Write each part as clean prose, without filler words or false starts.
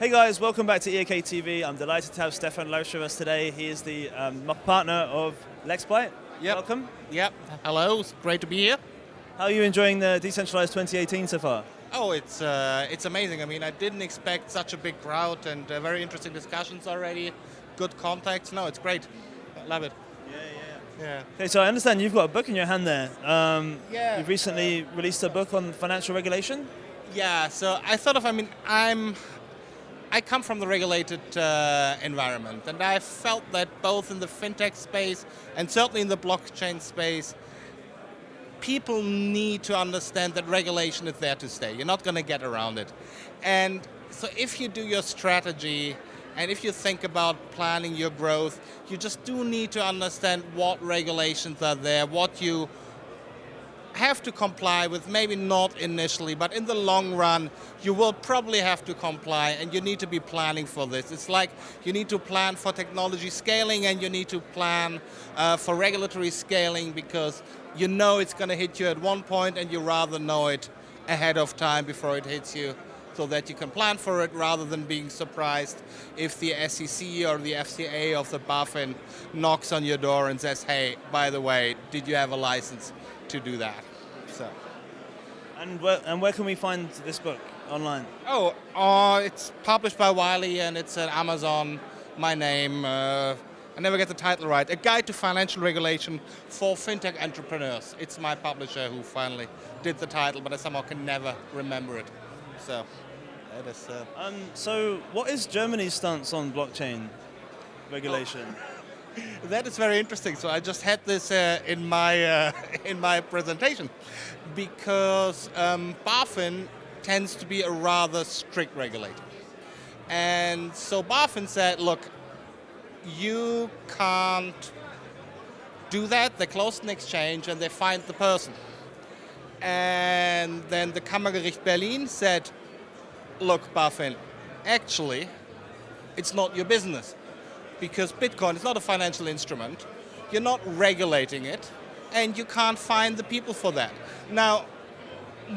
Hey guys, welcome back to EAK TV. I'm delighted to have Stefan Loesch with us today. He is the partner of Lex Bite. Yep. Welcome. Yep. Hello. It's great to be here. How are you enjoying the Decentralized 2018 so far? Oh, it's amazing. I mean, I didn't expect such a big crowd and very interesting discussions already. Good contacts. No, it's great. I love it. Yeah. Okay, so I understand you've got a book in your hand there. Yeah. You've recently released a book on financial regulation. Yeah. So I come from the regulated environment, and I felt that both in the fintech space and certainly in the blockchain space, people need to understand that regulation is there to stay. You're not going to get around it. And so if you do your strategy and if you think about planning your growth, you just do need to understand what regulations are there, what you have to comply with, maybe not initially, but in the long run, you will probably have to comply, and you need to be planning for this. It's like you need to plan for technology scaling, and you need to plan for regulatory scaling, because you know it's going to hit you at one point, and you rather know it ahead of time before it hits you, so that you can plan for it rather than being surprised if the SEC or the FCA of the BaFin knocks on your door and says, hey, by the way, did you have a license to do that? So. And where can we find this book online? It's published by Wiley and it's at Amazon. My name, I never get the title right. A Guide to Financial Regulation for Fintech Entrepreneurs. It's my publisher who finally did the title, but I somehow can never remember it. So, that is. So, what is Germany's stance on blockchain regulation? That is very interesting. So I just had this in my presentation, because BaFin tends to be a rather strict regulator, and so BaFin said, "Look, you can't do that." They closed an exchange and they fined the person, and then the Kammergericht Berlin said, "Look, BaFin, actually, it's not your business." Because Bitcoin is not a financial instrument, you're not regulating it, and you can't fine the people for that. Now,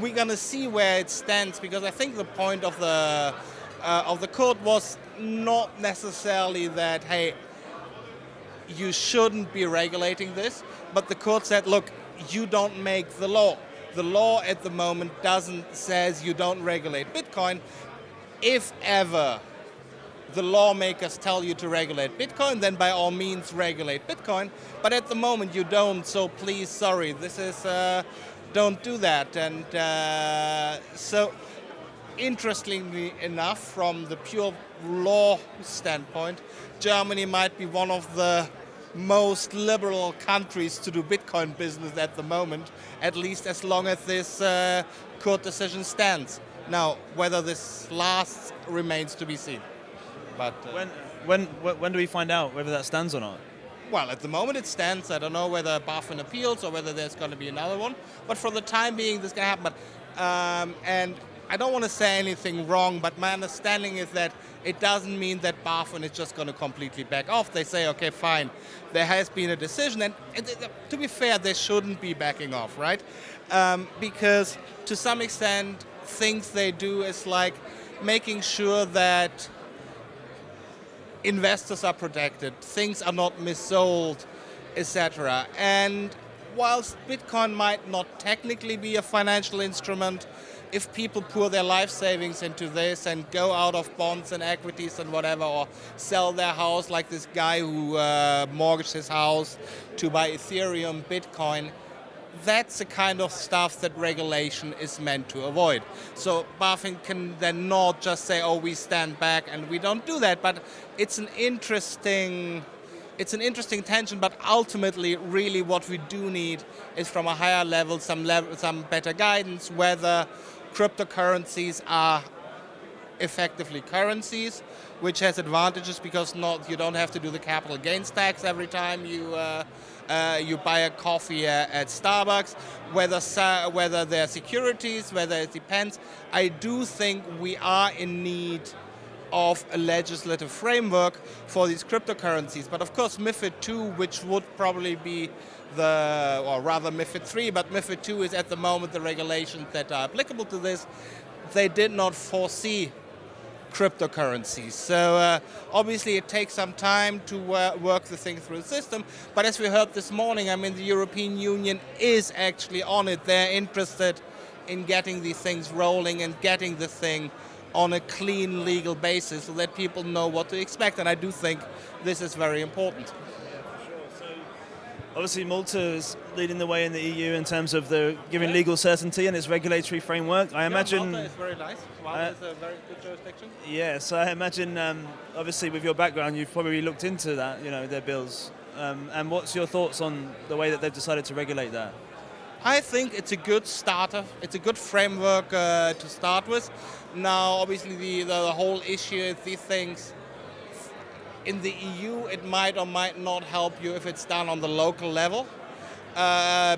we're going to see where it stands, because I think the point of the court was not necessarily that, hey, you shouldn't be regulating this, but the court said, look, you don't make the law. The law at the moment says you don't regulate Bitcoin. If ever the lawmakers tell you to regulate Bitcoin, then by all means regulate Bitcoin. But at the moment you don't, so please, sorry, don't do that. And so, interestingly enough, from the pure law standpoint, Germany might be one of the most liberal countries to do Bitcoin business at the moment, at least as long as this court decision stands. Now, whether this lasts remains to be seen. But when do we find out whether that stands or not? Well, at the moment it stands. I don't know whether BaFin appeals or whether there's going to be another one. But for the time being, this is going to happen. And I don't want to say anything wrong, but my understanding is that it doesn't mean that BaFin is just going to completely back off. They say, okay, fine, there has been a decision. And to be fair, they shouldn't be backing off, right? Because to some extent, things they do is like making sure that investors are protected, things are not missold, etc. And whilst Bitcoin might not technically be a financial instrument, if people pour their life savings into this and go out of bonds and equities and whatever, or sell their house like this guy who mortgaged his house to buy Ethereum, Bitcoin, that's the kind of stuff that regulation is meant to avoid. So BaFin can then not just say, oh, we stand back and we don't do that, but it's an interesting tension, but ultimately really what we do need is from a higher level some better guidance whether cryptocurrencies are effectively currencies, which has advantages because you don't have to do the capital gains tax every time you buy a coffee at Starbucks, whether they're securities, whether it depends. I do think we are in need of a legislative framework for these cryptocurrencies. But of course, MiFID II, which would probably be or rather MiFID III, but MiFID II is at the moment the regulations that are applicable to this. They did not foresee cryptocurrencies. So obviously it takes some time to work the thing through the system, but as we heard this morning, I mean, the European Union is actually on it. They're interested in getting these things rolling and getting the thing on a clean legal basis so that people know what to expect, and I do think this is very important. Yeah, for sure. So obviously Malta is leading the way in the EU in terms of the giving legal certainty and its regulatory framework. I imagine Malta is very nice. Malta is a very good jurisdiction. Yeah, so I imagine obviously with your background you've probably looked into that, their bills. And what's your thoughts on the way that they've decided to regulate that? I think it's a good starter. It's a good framework to start with. Now, obviously, the whole issue is these things in the EU, it might or might not help you if it's done on the local level,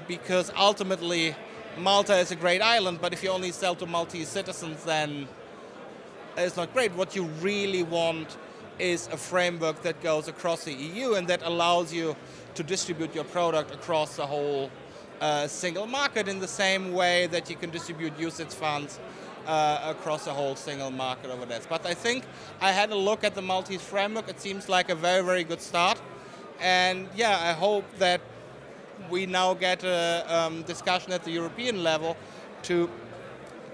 because ultimately Malta is a great island, but if you only sell to Maltese citizens, then it's not great. What you really want is a framework that goes across the EU and that allows you to distribute your product across the whole single market in the same way that you can distribute UCITS funds across the whole single market over there. But I think I had a look at the Maltese framework. It seems like a very, very good start. And yeah, I hope that we now get a discussion at the European level to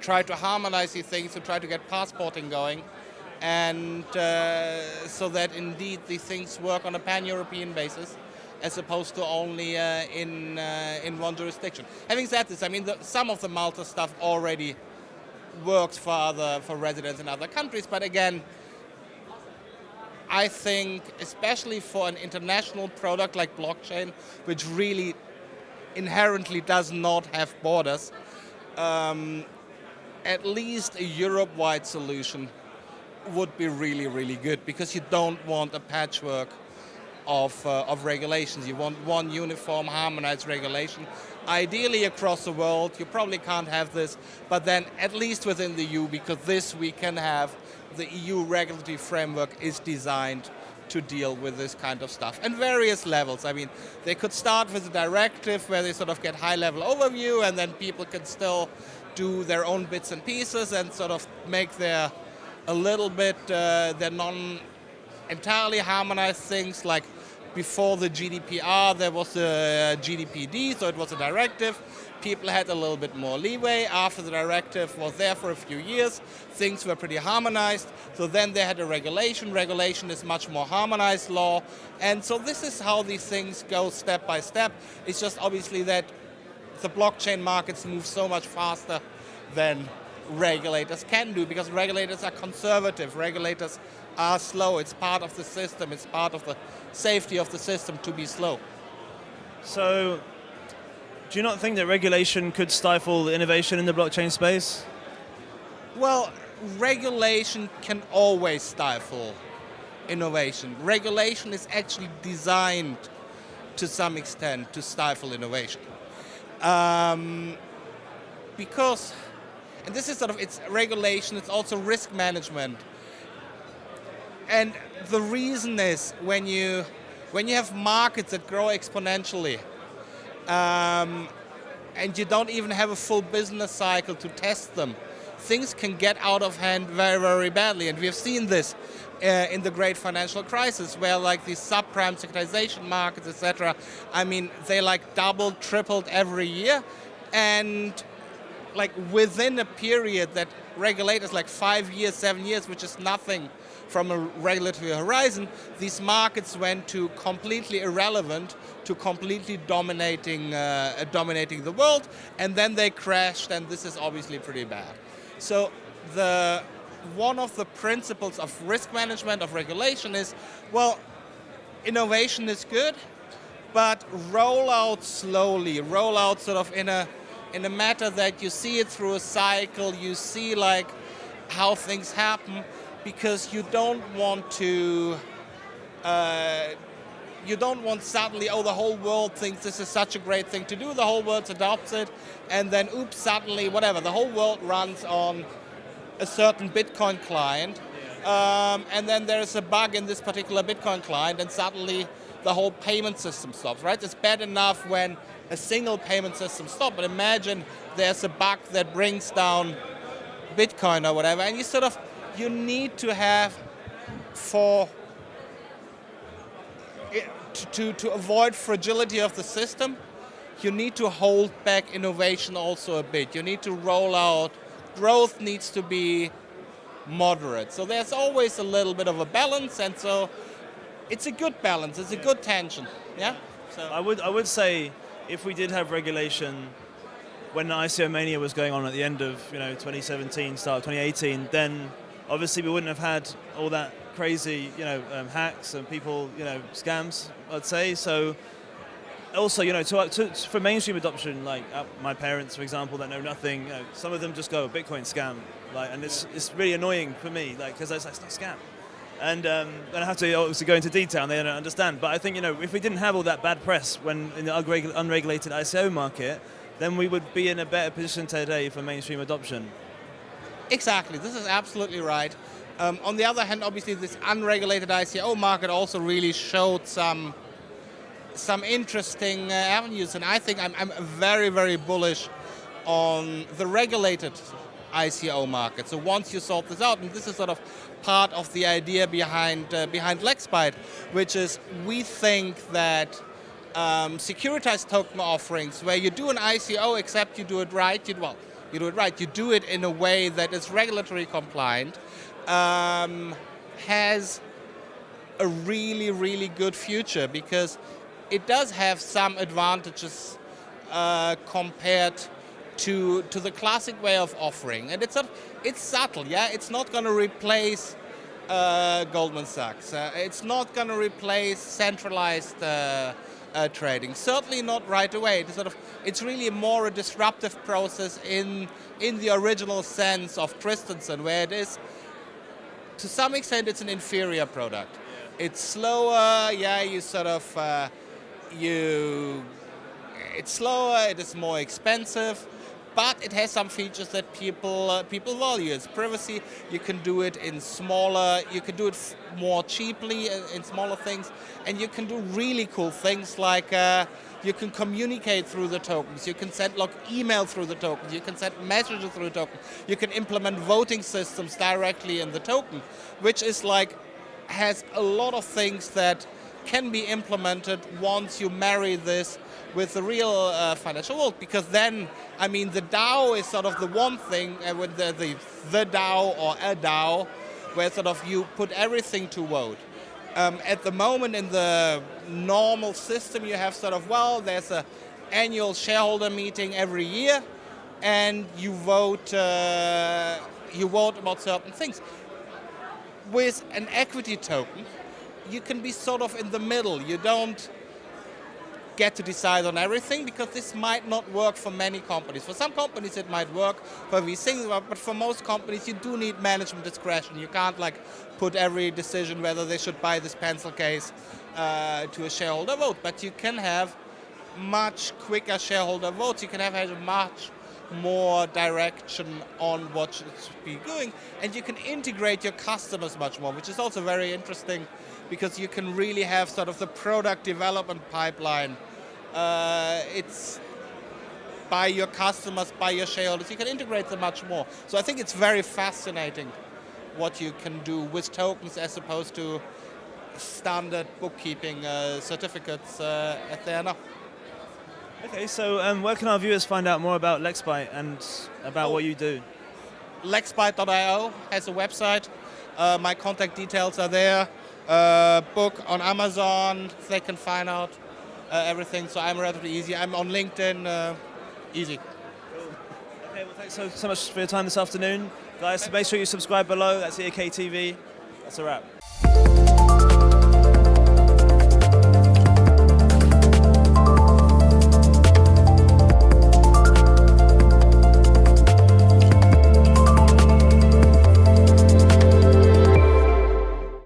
try to harmonize these things, to try to get passporting going, and so that indeed these things work on a pan-European basis, as opposed to only in one jurisdiction. Having said this, I mean, some of the Malta stuff already works for residents in other countries, but again, I think especially for an international product like blockchain, which really inherently does not have borders, at least a Europe-wide solution would be really, really good, because you don't want a patchwork of regulations. You want one uniform, harmonized regulation. Ideally across the world, you probably can't have this, but then at least within the EU, because this we can have, the EU regulatory framework is designed to deal with this kind of stuff. And various levels. I mean, they could start with a directive where they sort of get high-level overview, and then people can still do their own bits and pieces and sort of make their a little bit their non-entirely harmonized things. Like before the GDPR, there was the GDPD, so it was a directive. People had a little bit more leeway. After the directive was there for a few years, things were pretty harmonized. So then they had a regulation. Regulation is much more harmonized law. And so this is how these things go step by step. It's just obviously that the blockchain markets move so much faster than regulators can do, because regulators are conservative. Regulators are slow. It's part of the system. It's part of the safety of the system to be slow. So, do you not think that regulation could stifle the innovation in the blockchain space? Well, regulation can always stifle innovation. Regulation is actually designed to some extent to stifle innovation. Because, and this is sort of, it's regulation, it's also risk management. And the reason is when you have markets that grow exponentially, and you don't even have a full business cycle to test them, things can get out of hand very, very badly. And we have seen this in the great financial crisis, where like these subprime securitization markets, etc., I mean, they like doubled, tripled every year. And like within a period that regulators, like 5 years, 7 years, which is nothing from a regulatory horizon, these markets went to completely irrelevant, to completely dominating the world, and then they crashed, and this is obviously pretty bad. So one of the principles of risk management, of regulation is, well, innovation is good, but roll out slowly, roll out sort of in a matter that you see it through a cycle, you see like how things happen, because you don't want to, you don't want suddenly, oh, the whole world thinks this is such a great thing to do, the whole world adopts it, and then oops, suddenly, whatever, the whole world runs on a certain Bitcoin client, and then there's a bug in this particular Bitcoin client, and suddenly the whole payment system stops, right? It's bad enough when a single payment system stops, but imagine there's a bug that brings down Bitcoin or whatever, and you sort of you need to have to avoid fragility of the system, you need to hold back innovation also a bit. You need to roll out, growth needs to be moderate. So there's always a little bit of a balance, and so it's a good balance, it's a good tension. Yeah? So I would say if we did have regulation when the ICO mania was going on at the end of 2017, start of 2018, then obviously we wouldn't have had all that crazy hacks and people scams, I'd say. So also for mainstream adoption, like my parents, for example, that know nothing, some of them just go Bitcoin scam, and it's really annoying for me, because it's not a scam. And I have to obviously go into detail and they don't understand. But I think, if we didn't have all that bad press when in the unregulated ICO market, then we would be in a better position today for mainstream adoption. exactly, this is absolutely right. On the other hand, obviously, this unregulated ICO market also really showed some interesting avenues, and I think I'm very, very bullish on the regulated ICO market. So once you sort this out, and this is sort of part of the idea behind LexByte, which is we think that securitized token offerings, where you do an ICO except you do it right, you do it in a way that is regulatory compliant, has a really, really good future, because it does have some advantages compared to the classic way of offering, and it's subtle. Yeah, it's not going to replace Goldman Sachs. It's not going to replace centralized trading. Certainly not right away. It's really more a disruptive process in the original sense of Christensen, where it is, to some extent, it's an inferior product. Yeah. It's slower. Yeah, it's slower. It is more expensive. But it has some features that people value. It's privacy. You can do it in smaller. You can do it more cheaply in smaller things, and you can do really cool things like you can communicate through the tokens. You can send email through the tokens. You can send messages through the token. You can implement voting systems directly in the token, which is has a lot of things that can be implemented once you marry this with the real financial world, because then, the DAO is sort of the one thing, with the DAO or a DAO, where you put everything to vote. At the moment in the normal system, you have there's an annual shareholder meeting every year, and you vote about certain things. With an equity token, you can be in the middle. You don't get to decide on everything, because this might not work for many companies. For some companies it might work, for VCs, but for most companies you do need management discretion. You can't put every decision whether they should buy this pencil case to a shareholder vote, but you can have much quicker shareholder votes. You can have a much more direction on what should be doing, and you can integrate your customers much more, which is also very interesting, because you can really have the product development pipeline. It's by your customers, by your shareholders. You can integrate them much more. So I think it's very fascinating what you can do with tokens as opposed to standard bookkeeping certificates as they are now. Okay, so where can our viewers find out more about LexByte and about what you do? LexByte.io has a website. My contact details are there. Book on Amazon. They can find out everything. So I'm relatively easy. I'm on LinkedIn. Easy. Cool. Okay, well, thanks so much for your time this afternoon. Guys, make sure you subscribe below. That's EAK TV. That's a wrap.